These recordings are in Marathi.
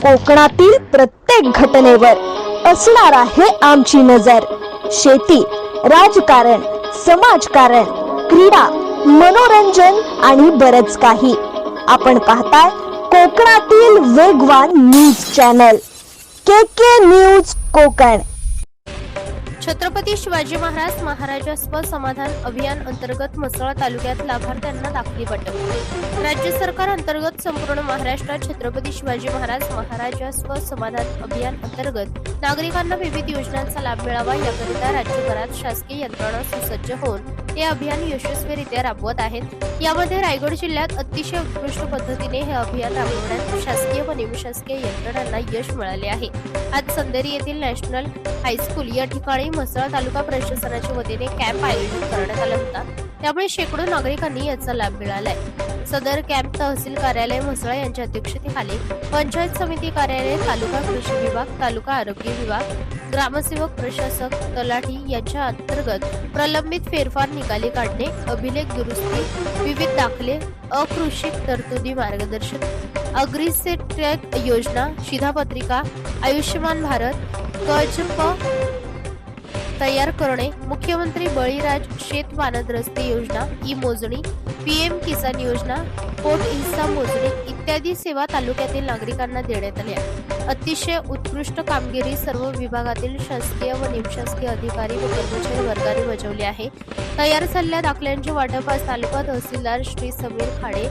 कोकणातील प्रत्येक घटनेवर असणार आहे आमची नजर। शेती, राजकारण, समाजकारण, क्रीडा, मनोरंजन आणि बरच काही। आपण पाहताय कोकणातील वेगवान news channel K news Konkan. Chhatrapati Shivaji Maharaj महाराजस्व समाधान अभियान अंतर्गत म्हसळा तालुक्यात लाभार्थ्यांना दाखली वाटप। राज्य सरकार अंतर्गत संपूर्ण महाराष्ट्रात छत्रपती शिवाजी महाराज महाराजस्व समाधान अभियान अंतर्गत नागरिकांना विविध योजनांचा लाभ मिळावा याकरिता राज्यभरात शासकीय यंत्रणा सुसज्ज होऊन हे अभियान यशस्वीरित्या राबवत आहेत। यामध्ये रायगड जिल्ह्यात अतिशय उत्कृष्ट पद्धतीने हे अभियान राबवण्यात शासकीय व निमशासकीय यंत्रणांना यश मिळाले आहे। आज संदेरी येथील नॅशनल हायस्कूल या ठिकाणी म्हसळा तालुका प्रशासनाच्या वतीने कॅम्प आयोजित करण्यात आला होता। त्यामुळे शेकडो नागरिकांनी याचा लाभ मिळालाय। सदर कॅम्प तहसील कार्यालय म्हसळा यांच्या अध्यक्षतेखाली पंचायत समिती कार्यालय, तालुका कृषी विभाग, तालुका आरोग्य विभाग, ग्रामसेवक, प्रशासक, तलाठी यांच्या अंतर्गत प्रलंबित फेरफार निकाली काढणे, अभिलेख दुरुस्ती, विविध दाखले, अकृषिक तरतुदी मार्गदर्शन, अग्रिसेट योजना, शिधापत्रिका, आयुष्यमान भारत, कजप तयार करणे, मुख्यमंत्री बळीराज शेत मानद रस्ते योजना, ई मोजणी, पीएम किसान योजना, पोट हिस्सा मोजणी इत्यादी सेवा तालुक्यातील नागरिकांना देण्यात आल्या। अतिशय उत्कृष्ट कामगिरी सर्व विभागातील शासकीय व निमशासकीय अधिकारी व कर्मचारी वर्गाने बजावली आहे। तयार झालेल्या दाखल्यांचे वाटप आज तालुका तहसीलदार श्री समीर खाडे,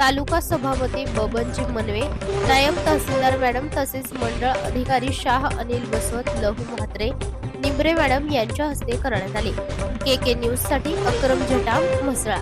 तालुका सभापती बबनजी मनवे, नायब तहसीलदार मॅडम तसेच मंडळ अधिकारी शाह अनिल बसवत, लहू म्हात्रे, निंबरे मॅडम यांच्या हस्ते करण्यात आले। के न्यूज साठी अक्रम जटाम, म्हसळा।